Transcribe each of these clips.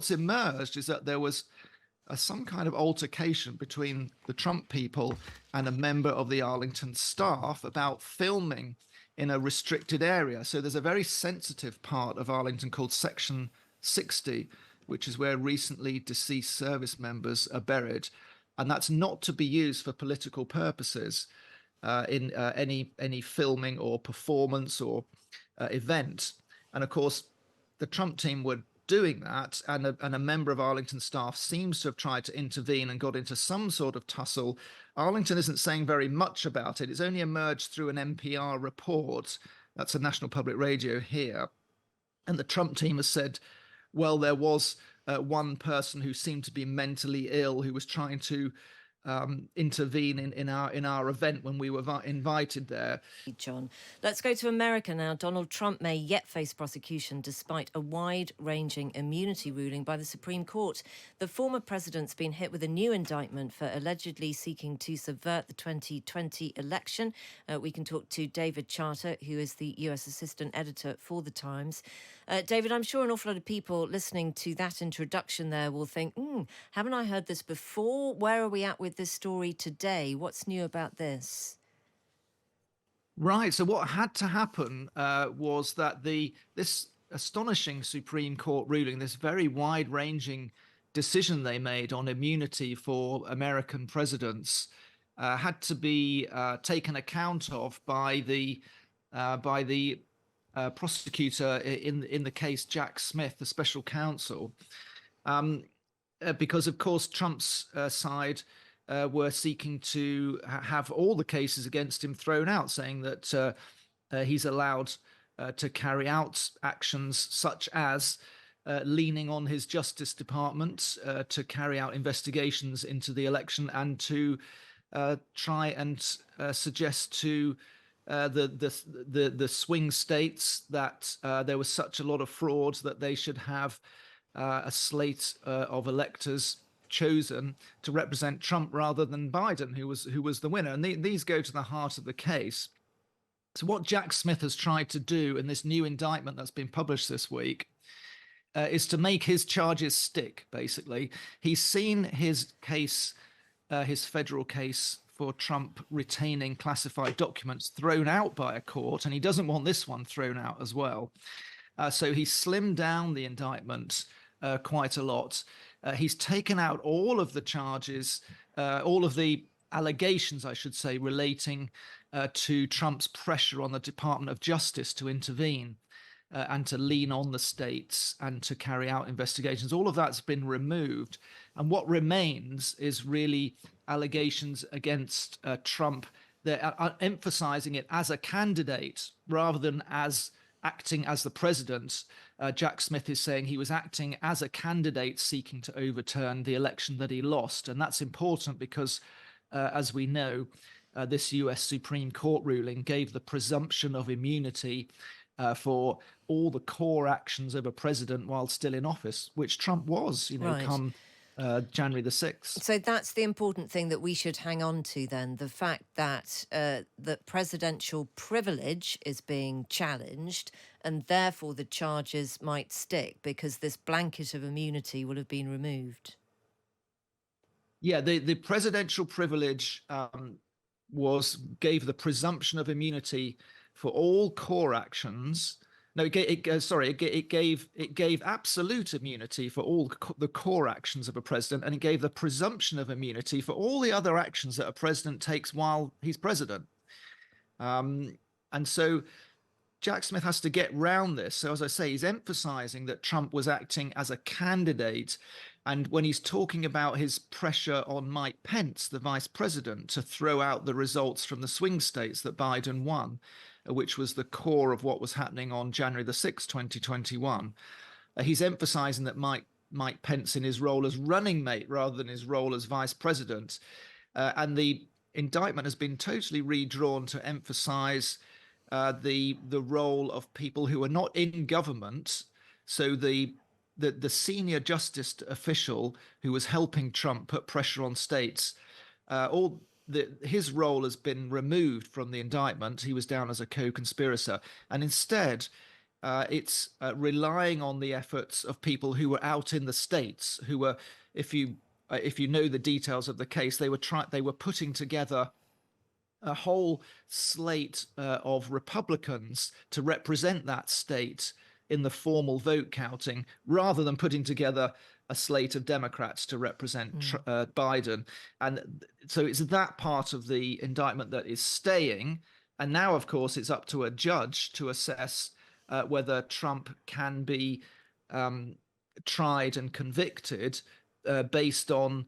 what's emerged is that there was some kind of altercation between the Trump people and a member of the Arlington staff about filming in a restricted area. So there's a very sensitive part of Arlington called Section 60, which is where recently deceased service members are buried. And that's not to be used for political purposes in any filming or performance or event. And of course, the Trump team were doing that, and a member of Arlington staff seems to have tried to intervene and got into some sort of tussle. Arlington isn't saying very much about it. It's only emerged through an NPR report. That's a National Public Radio here. And the Trump team has said, well, there was one person who seemed to be mentally ill who was trying to intervene in our event when we were invited there. John, let's go to America now. Donald Trump may yet face prosecution despite a wide-ranging immunity ruling by the Supreme Court. The former president's been hit with a new indictment for allegedly seeking to subvert the 2020 election. We can talk to David Charter, who is the US Assistant Editor for The Times. David, I'm sure an awful lot of people listening to that introduction there will think, haven't I heard this before? Where are we at with this story today? What's new about this? Right. So what had to happen was that this astonishing Supreme Court ruling, this very wide-ranging decision they made on immunity for American presidents, had to be taken account of by the prosecutor in the case, Jack Smith, the special counsel, because of course Trump's side were seeking to have all the cases against him thrown out, saying that he's allowed to carry out actions such as leaning on his Justice Department to carry out investigations into the election and to try and suggest to the swing states that there was such a lot of fraud that they should have a slate of electors chosen to represent Trump rather than Biden, who was the winner. And these go to the heart of the case. So what Jack Smith has tried to do in this new indictment that's been published this week is to make his charges stick, basically. He's seen his case, his federal case for Trump retaining classified documents thrown out by a court, and he doesn't want this one thrown out as well. So he slimmed down the indictment quite a lot. He's taken out all of the charges, all of the allegations, I should say, relating to Trump's pressure on the Department of Justice to intervene and to lean on the states and to carry out investigations. All of that's been removed. And what remains is really allegations against Trump. They're emphasizing it as a candidate rather than as acting as the president. Jack Smith is saying he was acting as a candidate seeking to overturn the election that he lost. And that's important because, as we know, this US Supreme Court ruling gave the presumption of immunity for all the core actions of a president while still in office, which Trump was, Right. come January the 6th. So that's the important thing that we should hang on to then, the fact that that presidential privilege is being challenged and therefore the charges might stick because this blanket of immunity will have been removed. Yeah, the presidential privilege gave the presumption of immunity for all core actions. No, it gave absolute immunity for all the core actions of a president, and it gave the presumption of immunity for all the other actions that a president takes while he's president. And so Jack Smith has to get round this. So as I say, he's emphasizing that Trump was acting as a candidate. And when he's talking about his pressure on Mike Pence, the vice president, to throw out the results from the swing states that Biden won, which was the core of what was happening on January the 6th, 2021, he's emphasizing that Mike Pence in his role as running mate rather than his role as vice president. And the indictment has been totally redrawn to emphasize the role of people who are not in government. So the senior justice official who was helping Trump put pressure on states, his role has been removed from the indictment. He was down as a co-conspirator, and instead It's relying on the efforts of people who were out in the states, who were, if you know the details of the case, they were putting together a whole slate of Republicans to represent that state in the formal vote counting, rather than putting together a slate of Democrats to represent Biden. And so it's that part of the indictment that is staying. And now, of course, it's up to a judge to assess whether Trump can be tried and convicted based on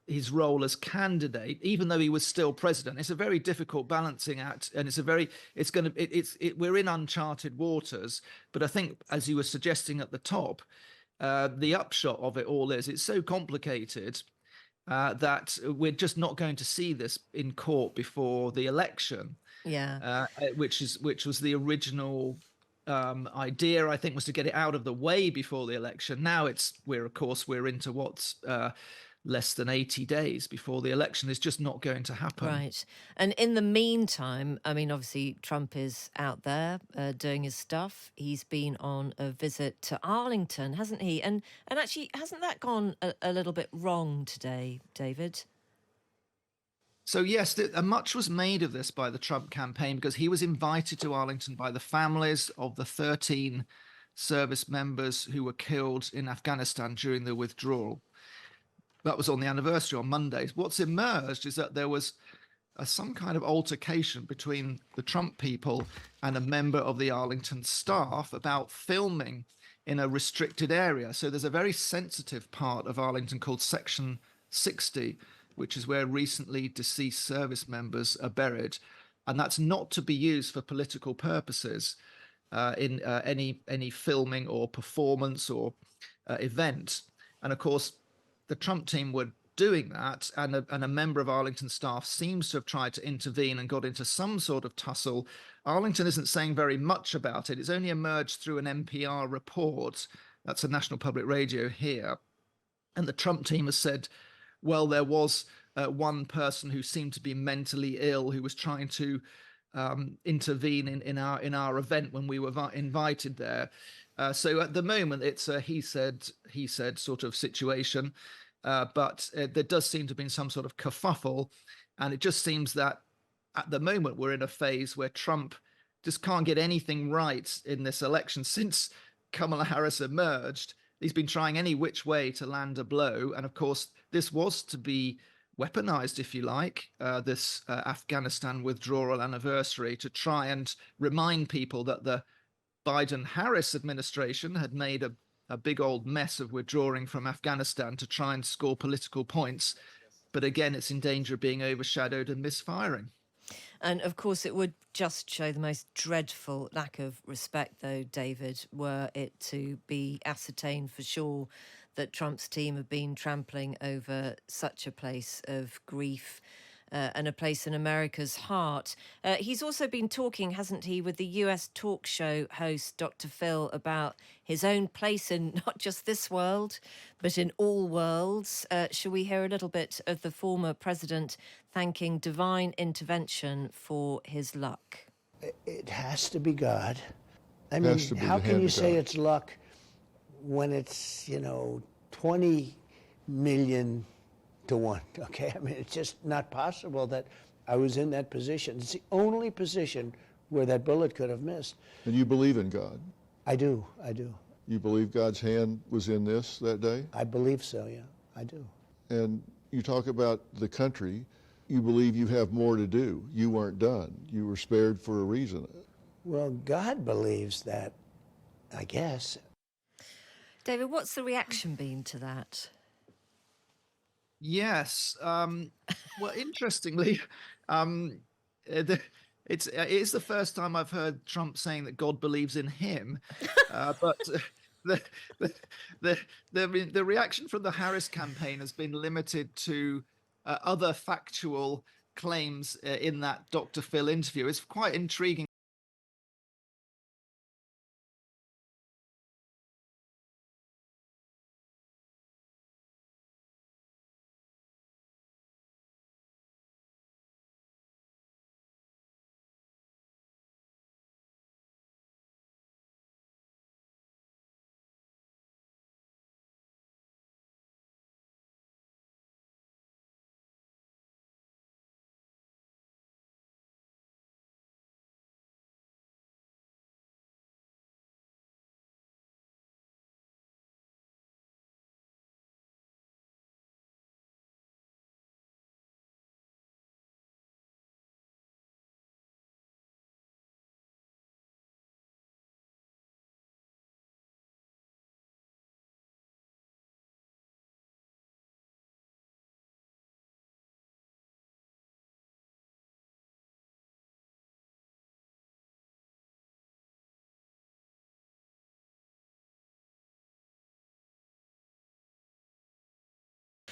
his role as candidate, even though he was still president. It's a very difficult balancing act, and we're in uncharted waters. But I think, as you were suggesting at the top, the upshot of it all is it's so complicated that we're just not going to see this in court before the election. Yeah. Which was the original idea, I think, was to get it out of the way before the election. Now we're into what's less than 80 days before the election. Is just not going to happen. Right. And in the meantime, I mean, obviously, Trump is out there doing his stuff. He's been on a visit to Arlington, hasn't he? And actually, hasn't that gone a little bit wrong today, David? So yes, much was made of this by the Trump campaign, because he was invited to Arlington by the families of the 13 service members who were killed in Afghanistan during the withdrawal. That was on the anniversary on Monday. What's emerged is that there was some kind of altercation between the Trump people and a member of the Arlington staff about filming in a restricted area. So there's a very sensitive part of Arlington called Section 60, which is where recently deceased service members are buried. And that's not to be used for political purposes in any filming or performance or event. And of course, the Trump team were doing that, and a member of Arlington staff seems to have tried to intervene and got into some sort of tussle. Arlington isn't saying very much about it. It's only emerged through an NPR report. That's a National Public Radio here. And the Trump team has said, well, there was one person who seemed to be mentally ill who was trying to intervene in our event when we were invited there. So at the moment, it's a he said sort of situation, but there does seem to have been some sort of kerfuffle, and it just seems that at the moment we're in a phase where Trump just can't get anything right in this election since Kamala Harris emerged. He's been trying any which way to land a blow, and of course, this was to be weaponized, if you like, this Afghanistan withdrawal anniversary, to try and remind people that the Biden-Harris administration had made a big old mess of withdrawing from Afghanistan to try and score political points. But again, it's in danger of being overshadowed and misfiring. And of course, it would just show the most dreadful lack of respect, though, David, were it to be ascertained for sure that Trump's team have been trampling over such a place of grief and a place in America's heart. He's also been talking, hasn't he, with the US talk show host Dr. Phil about his own place in not just this world, but in all worlds. Shall we hear a little bit of the former president thanking divine intervention for his luck? It has to be God. I mean, how can you say it's luck when it's, 20 million to 1, okay? I mean, it's just not possible that I was in that position. It's the only position where that bullet could have missed. And you believe in God? I do. You believe God's hand was in this that day? I believe so, yeah, I do. And you talk about the country. You believe you have more to do. You weren't done. You were spared for a reason. Well, God believes that, I guess. David, what's the reaction been to that? Yes. Well, interestingly, it is the first time I've heard Trump saying that God believes in him. But the reaction from the Harris campaign has been limited to other factual claims in that Dr. Phil interview. It's quite intriguing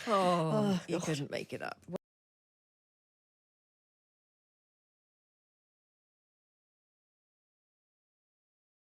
Oh, you couldn't make it up.